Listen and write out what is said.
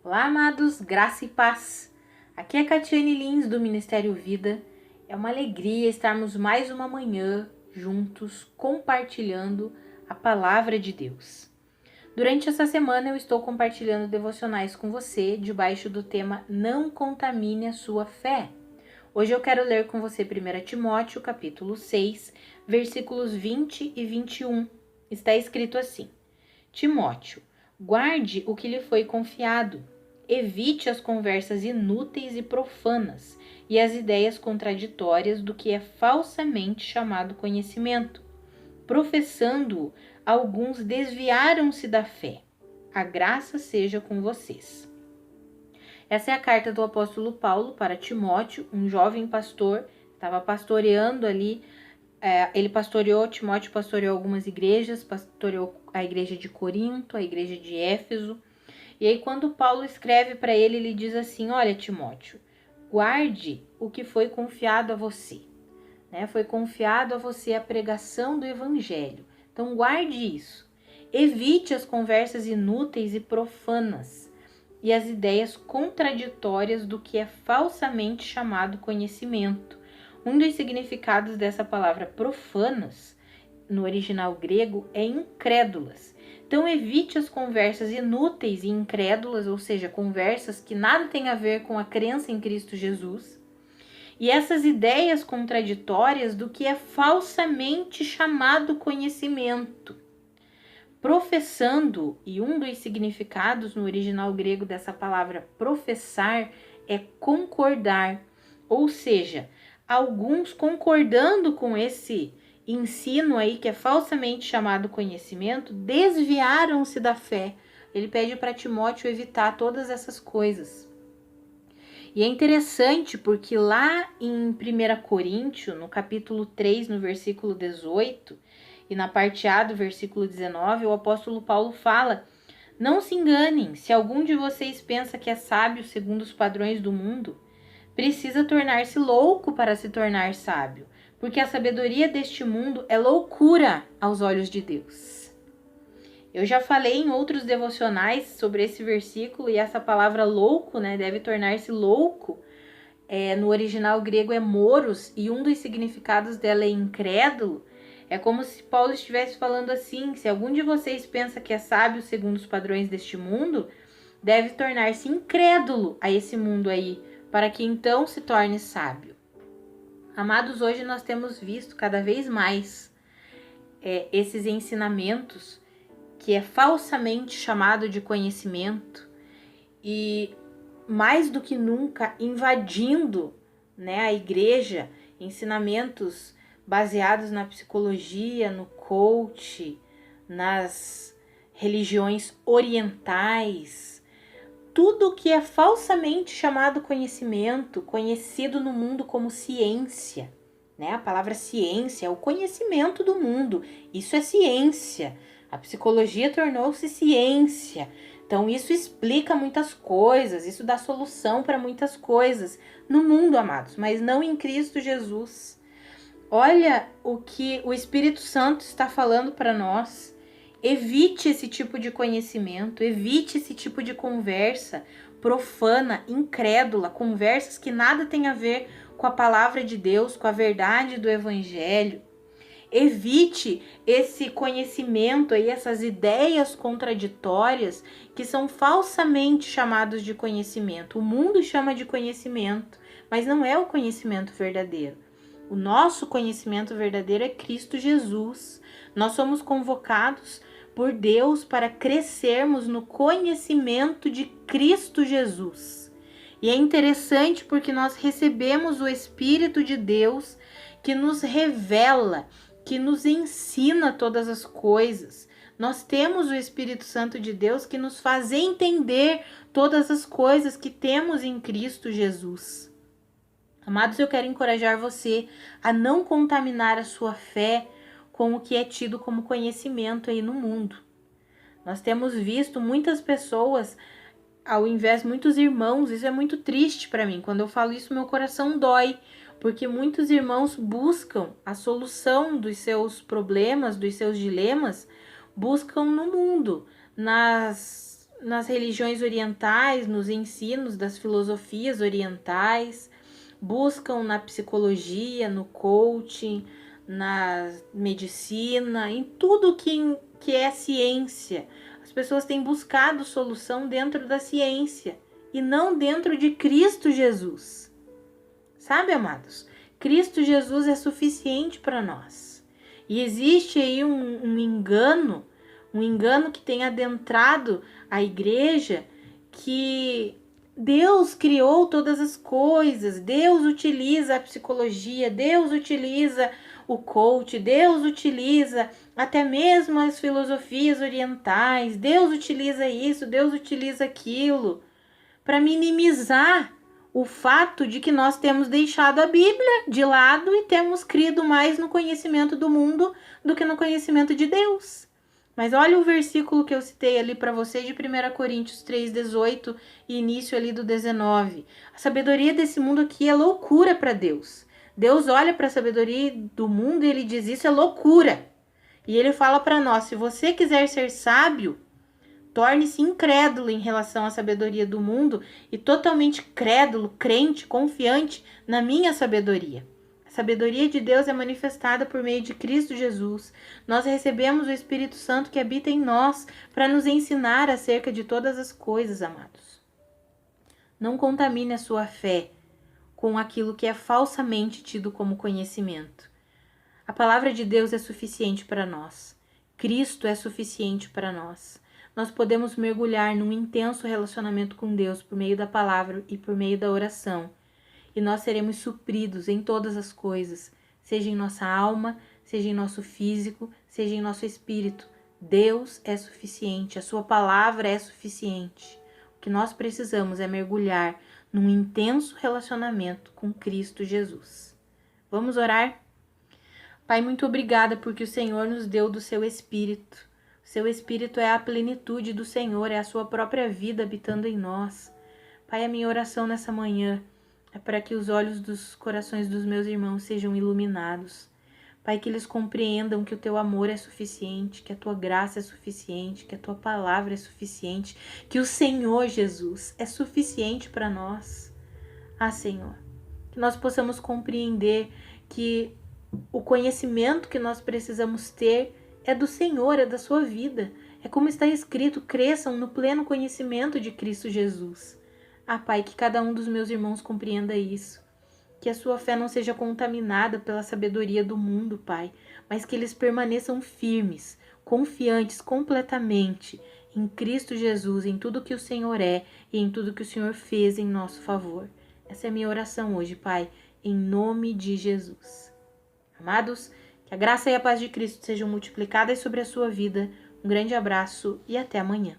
Olá, amados, graça e paz. Aqui é Catiane Lins, do Ministério Vida. É uma alegria estarmos mais uma manhã juntos, compartilhando a palavra de Deus. Durante essa semana eu estou compartilhando devocionais com você, debaixo do tema Não Contamine a Sua Fé. Hoje eu quero ler com você 1 Timóteo, capítulo 6, versículos 20 e 21. Está escrito assim: Timóteo, guarde o que lhe foi confiado. Evite as conversas inúteis e profanas e as ideias contraditórias do que é falsamente chamado conhecimento. Professando-o, alguns desviaram-se da fé. A graça seja com vocês. Essa é a carta do apóstolo Paulo para Timóteo, um jovem pastor, estava pastoreando ali. Timóteo pastoreou algumas igrejas, pastoreou a igreja de Corinto, a igreja de Éfeso. E aí quando Paulo escreve para ele, ele diz assim: olha, Timóteo, guarde o que foi confiado a você. Foi confiado a você a pregação do evangelho. Então guarde isso. Evite as conversas inúteis e profanas e as ideias contraditórias do que é falsamente chamado conhecimento. Um dos significados dessa palavra profanas, no original grego, é incrédulas. Então evite as conversas inúteis e incrédulas, ou seja, conversas que nada têm a ver com a crença em Cristo Jesus, e essas ideias contraditórias do que é falsamente chamado conhecimento. Professando, e um dos significados no original grego dessa palavra professar é concordar, ou seja, alguns concordando com esse ensino aí que é falsamente chamado conhecimento, desviaram-se da fé. Ele pede para Timóteo evitar todas essas coisas. E é interessante porque lá em 1 Coríntios, no capítulo 3, no versículo 18, e na parte A do versículo 19, o apóstolo Paulo fala: não se enganem, se algum de vocês pensa que é sábio segundo os padrões do mundo, precisa tornar-se louco para se tornar sábio, porque a sabedoria deste mundo é loucura aos olhos de Deus. Eu já falei em outros devocionais sobre esse versículo, e essa palavra louco, deve tornar-se louco. No original grego é moros, e um dos significados dela é incrédulo. É como se Paulo estivesse falando assim: se algum de vocês pensa que é sábio segundo os padrões deste mundo, deve tornar-se incrédulo a esse mundo aí, para que então se torne sábio. Amados, hoje nós temos visto cada vez mais esses ensinamentos que é falsamente chamado de conhecimento, e mais do que nunca invadindo a igreja, ensinamentos baseados na psicologia, no coach, nas religiões orientais, tudo que é falsamente chamado conhecimento, conhecido no mundo como ciência. A palavra ciência é o conhecimento do mundo, isso é ciência. A psicologia tornou-se ciência. Então isso explica muitas coisas, isso dá solução para muitas coisas no mundo, amados, mas não em Cristo Jesus. Olha o que o Espírito Santo está falando para nós. Evite esse tipo de conhecimento, evite esse tipo de conversa profana, incrédula, conversas que nada tem a ver com a palavra de Deus, com a verdade do Evangelho. Evite esse conhecimento aí, essas ideias contraditórias que são falsamente chamados de conhecimento. O mundo chama de conhecimento, mas não é o conhecimento verdadeiro. O nosso conhecimento verdadeiro é Cristo Jesus. Nós somos convocados por Deus para crescermos no conhecimento de Cristo Jesus. E é interessante porque nós recebemos o Espírito de Deus que nos revela, que nos ensina todas as coisas. Nós temos o Espírito Santo de Deus que nos faz entender todas as coisas que temos em Cristo Jesus. Amados, eu quero encorajar você a não contaminar a sua fé com o que é tido como conhecimento aí no mundo. Nós temos visto muitas pessoas, ao invés de muitos irmãos, isso é muito triste para mim. Quando eu falo isso, meu coração dói, porque muitos irmãos buscam a solução dos seus problemas, dos seus dilemas, buscam no mundo, nas religiões orientais, nos ensinos das filosofias orientais, buscam na psicologia, no coaching, na medicina, em tudo que é ciência. As pessoas têm buscado solução dentro da ciência e não dentro de Cristo Jesus. Sabe, amados? Cristo Jesus é suficiente para nós. E existe aí um engano que tem adentrado a igreja, que Deus criou todas as coisas, Deus utiliza a psicologia, Deus utiliza o coach, Deus utiliza até mesmo as filosofias orientais, Deus utiliza isso, Deus utiliza aquilo, para minimizar o fato de que nós temos deixado a Bíblia de lado e temos crido mais no conhecimento do mundo do que no conhecimento de Deus. Mas olha o versículo que eu citei ali para você de 1 Coríntios 3:18 e início ali do 19. A sabedoria desse mundo aqui é loucura para Deus. Deus olha para a sabedoria do mundo e ele diz: isso é loucura. E ele fala para nós: se você quiser ser sábio, torne-se incrédulo em relação à sabedoria do mundo e totalmente crédulo, crente, confiante na minha sabedoria. A sabedoria de Deus é manifestada por meio de Cristo Jesus. Nós recebemos o Espírito Santo que habita em nós para nos ensinar acerca de todas as coisas, amados. Não contamine a sua fé com aquilo que é falsamente tido como conhecimento. A palavra de Deus é suficiente para nós. Cristo é suficiente para nós. Nós podemos mergulhar num intenso relacionamento com Deus por meio da palavra e por meio da oração. E nós seremos supridos em todas as coisas, seja em nossa alma, seja em nosso físico, seja em nosso espírito. Deus é suficiente, a sua palavra é suficiente. O que nós precisamos é mergulhar num intenso relacionamento com Cristo Jesus. Vamos orar? Pai, muito obrigada porque o Senhor nos deu do seu Espírito. O seu Espírito é a plenitude do Senhor, é a sua própria vida habitando em nós. Pai, a minha oração nessa manhã é para que os olhos dos corações dos meus irmãos sejam iluminados. Pai, que eles compreendam que o teu amor é suficiente, que a tua graça é suficiente, que a tua palavra é suficiente, que o Senhor Jesus é suficiente para nós. Ah, Senhor, que nós possamos compreender que o conhecimento que nós precisamos ter é do Senhor, é da sua vida. É como está escrito: cresçam no pleno conhecimento de Cristo Jesus. Ah, Pai, que cada um dos meus irmãos compreenda isso. Que a sua fé não seja contaminada pela sabedoria do mundo, Pai, mas que eles permaneçam firmes, confiantes completamente em Cristo Jesus, em tudo que o Senhor é e em tudo que o Senhor fez em nosso favor. Essa é a minha oração hoje, Pai, em nome de Jesus. Amados, que a graça e a paz de Cristo sejam multiplicadas sobre a sua vida. Um grande abraço e até amanhã.